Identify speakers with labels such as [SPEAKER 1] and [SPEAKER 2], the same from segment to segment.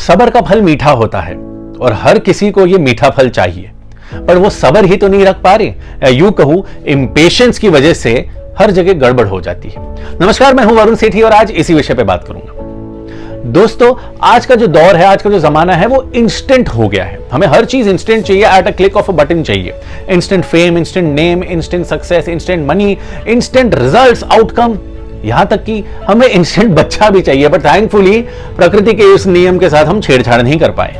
[SPEAKER 1] सब्र का फल मीठा होता है और हर किसी को यह मीठा फल चाहिए, पर वो सब्र ही तो नहीं रख पा रहे। यूं कहूं, इंपेशेंस की वजह से हर जगह गड़बड़ हो जाती है। नमस्कार, मैं हूं वरुण सेठी और आज इसी विषय पे बात करूंगा। दोस्तों, आज का जो दौर है, आज का जो जमाना है, वो इंस्टेंट हो गया है। हमें हर चीज इंस्टेंट चाहिए, at a click of a button चाहिए। Instant fame, instant name, instant success, instant money, instant results, outcome, यहां तक कि हमें इंस्टेंट बच्चा भी चाहिए। बट थैंकफुली प्रकृति के इस नियम के साथ हम छेड़छाड़ नहीं कर पाए।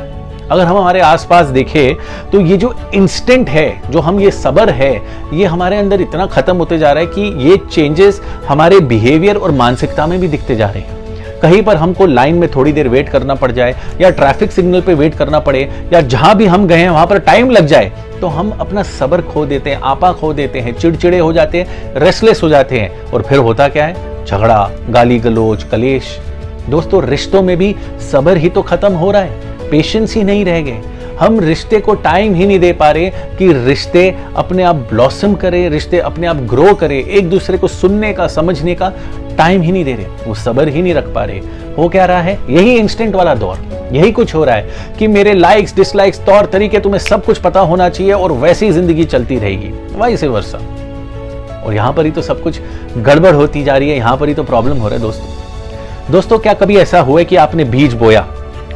[SPEAKER 1] अगर हम हमारे आसपास देखें तो ये जो इंस्टेंट है, जो हम ये सब्र है, ये हमारे अंदर इतना खत्म होते जा रहा है कि ये चेंजेस हमारे बिहेवियर और मानसिकता में भी दिखते जा रहे हैं। कहीं पर हमको लाइन में थोड़ी देर वेट करना पड़ जाए, या ट्रैफिक सिग्नल पे वेट करना पड़े, या जहां भी हम गए हैं वहां पर टाइम लग जाए, तो हम अपना सब्र खो देते हैं, आपा खो देते हैं, चिड़चिड़े हो जाते हैं, रेस्टलेस हो जाते हैं। और फिर होता क्या है? झगड़ा, गाली गलोच, कलेश। दोस्तों, रिश्तों में भी सब्र ही तो खत्म हो रहा है, पेशेंस ही नहीं रह गए। हम रिश्ते को टाइम ही नहीं दे पा रहे कि रिश्ते अपने आप ब्लॉसम करें, रिश्ते अपने आप ग्रो करें। एक दूसरे को सुनने का, समझने का टाइम ही नहीं दे रहे, वो सब्र ही नहीं रख पा रहे। हो क्या रहा है? यही इंस्टेंट वाला दौर, यही कुछ हो रहा है कि मेरे लाइक्स, डिसलाइक्स, तौर तरीके, तुम्हें सब कुछ पता होना चाहिए और वैसी ही जिंदगी चलती रहेगी, वाइस वर्सा। और यहां पर ही तो सब कुछ गड़बड़ होती जा रही है, यहां पर ही तो प्रॉब्लम हो रहा है। दोस्तों, क्या कभी ऐसा हुआ कि आपने बीज बोया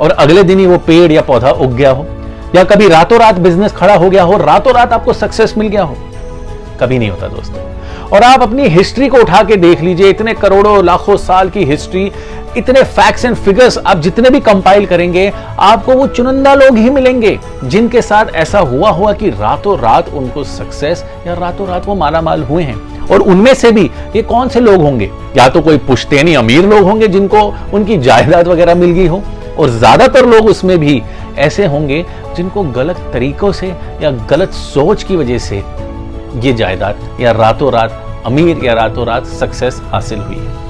[SPEAKER 1] और अगले दिन ही वो पेड़ या पौधा उग गया हो? या कभी रातों रात बिजनेस खड़ा हो गया हो, रातों रात आपको सक्सेस मिल गया हो? कभी नहीं होता दोस्तों। और आप अपनी हिस्ट्री को उठा के देख लीजिए, इतने करोड़ों लाखों साल की हिस्ट्री, इतने फैक्ट्स एंड फिगर्स आप जितने भी कंपाइल करेंगे, आपको वो चुनिंदा लोग ही मिलेंगे जिनके साथ ऐसा हुआ कि रातों रात उनको सक्सेस, या रातों रात वो मालामाल हुए हैं। और उनमें से भी ये कौन से लोग होंगे? या तो कोई पुश्तैनी अमीर लोग होंगे जिनको उनकी जायदाद वगैरह मिल गई हो, और ज्यादातर लोग उसमें भी ऐसे होंगे जिनको गलत तरीकों से या गलत सोच की वजह से ये जायदाद या रातों रात अमीर या रातों रात सक्सेस हासिल हुई है।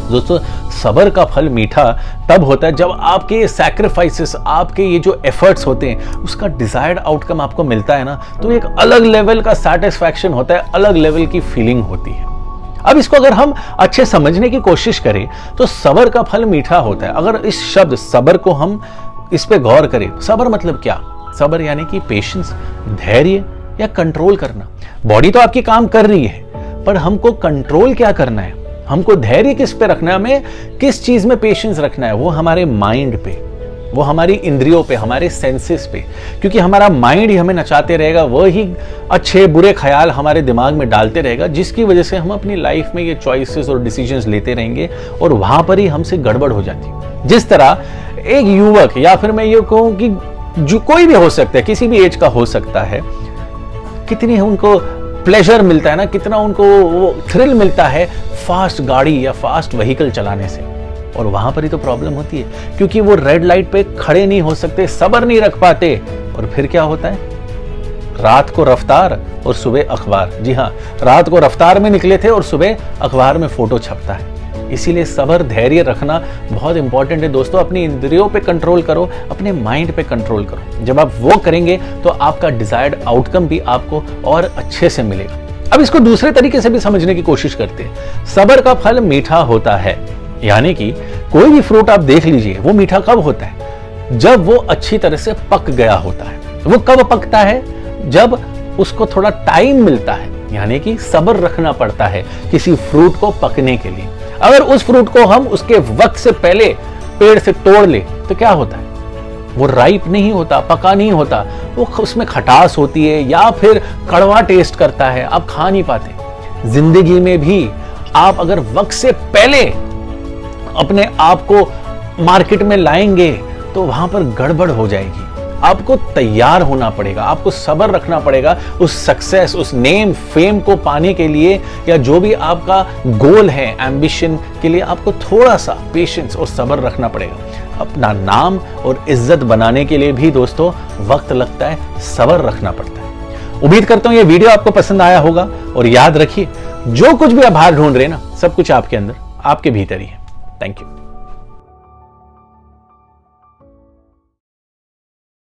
[SPEAKER 1] दोस्तों, सब्र का फल मीठा तब होता है जब आपके ये सैक्रिफाइसेस, आपके ये जो एफर्ट्स होते हैं, उसका डिजायर्ड आउटकम आपको मिलता है ना, तो एक अलग लेवल का सैटिस्फैक्शन होता है, अलग लेवल की फीलिंग होती है। अब इसको अगर हम अच्छे समझने की कोशिश करें तो सब्र का फल मीठा होता है। अगर इस शब्द सब्र को हम इस पे गौर करें, सब्र मतलब क्या? सब्र यानी कि पेशेंस, धैर्य या कंट्रोल करना। बॉडी तो आपकी काम कर रही है, पर हमको कंट्रोल क्या करना है? हमको धैर्य किस पे रखना है? हमें किस चीज में पेशेंस रखना है? वो हमारे माइंड पे, वो हमारी इंद्रियों पे, हमारे सेंसेस पे। क्योंकि हमारा माइंड ही हमें नचाते रहेगा, वही अच्छे बुरे ख्याल हमारे दिमाग में डालते रहेगा, जिसकी वजह से हम अपनी लाइफ में ये चॉइसेस और डिसीजंस लेते रहेंगे, और वहां पर ही हमसे गड़बड़ हो जाती है। जिस तरह एक युवक, या फिर मैं ये कहूं कि जो कोई भी हो सकता है, किसी भी एज का हो सकता है, कितनी उनको प्लेजर मिलता है ना, कितना उनको वो थ्रिल मिलता है फास्ट गाड़ी या फास्ट व्हीकल चलाने से। और वहां पर ही तो प्रॉब्लम होती है, क्योंकि वो रेड लाइट पे खड़े नहीं हो सकते, सब्र नहीं रख पाते, और फिर क्या होता है? रात को रफ्तार और सुबह अखबार। जी हाँ, रात को रफ्तार में निकले थे और सुबह अखबार में फोटो छपता है। इसीलिए सब्र, धैर्य रखना बहुत इंपॉर्टेंट है दोस्तों। अपनी इंद्रियों पे कंट्रोल करो, अपने माइंड पे कंट्रोल करो। जब आप वो करेंगे तो आपका डिजायर्ड आउटकम भी आपको और अच्छे से मिलेगा। अब इसको दूसरे तरीके से भी समझने की कोशिश करते हैं। सब्र का फल मीठा होता है, यानी कि कोई भी फ्रूट आप देख लीजिए, वो मीठा कब होता है? जब वो अच्छी तरह से पक गया होता है। वो कब पकता है? जब उसको थोड़ा टाइम मिलता है, यानी कि सब्र रखना पड़ता है किसी फ्रूट को पकने के लिए। अगर उस फ्रूट को हम उसके वक्त से पहले पेड़ से तोड़ ले तो क्या होता है? वो राइप नहीं होता, पका नहीं होता, वो उसमें खटास होती है या फिर कड़वा टेस्ट करता है, आप खा नहीं पाते। जिंदगी में भी आप अगर वक्त से पहले अपने आप को मार्केट में लाएंगे तो वहां पर गड़बड़ हो जाएगी। आपको तैयार होना पड़ेगा, आपको सब्र रखना पड़ेगा उस सक्सेस, उस नेम, फेम को पाने के लिए, या जो भी आपका गोल है, एम्बिशन के लिए आपको थोड़ा सा पेशेंस और सब्र रखना पड़ेगा। अपना नाम और इज्जत बनाने के लिए भी दोस्तों वक्त लगता है, सब्र रखना पड़ता है। उम्मीद करता हूं ये वीडियो आपको पसंद आया होगा, और याद रखिए, जो कुछ भी आप बाहर ढूंढ रहे हैं ना, सब कुछ आपके अंदर, आपके भीतर ही है। Thank you.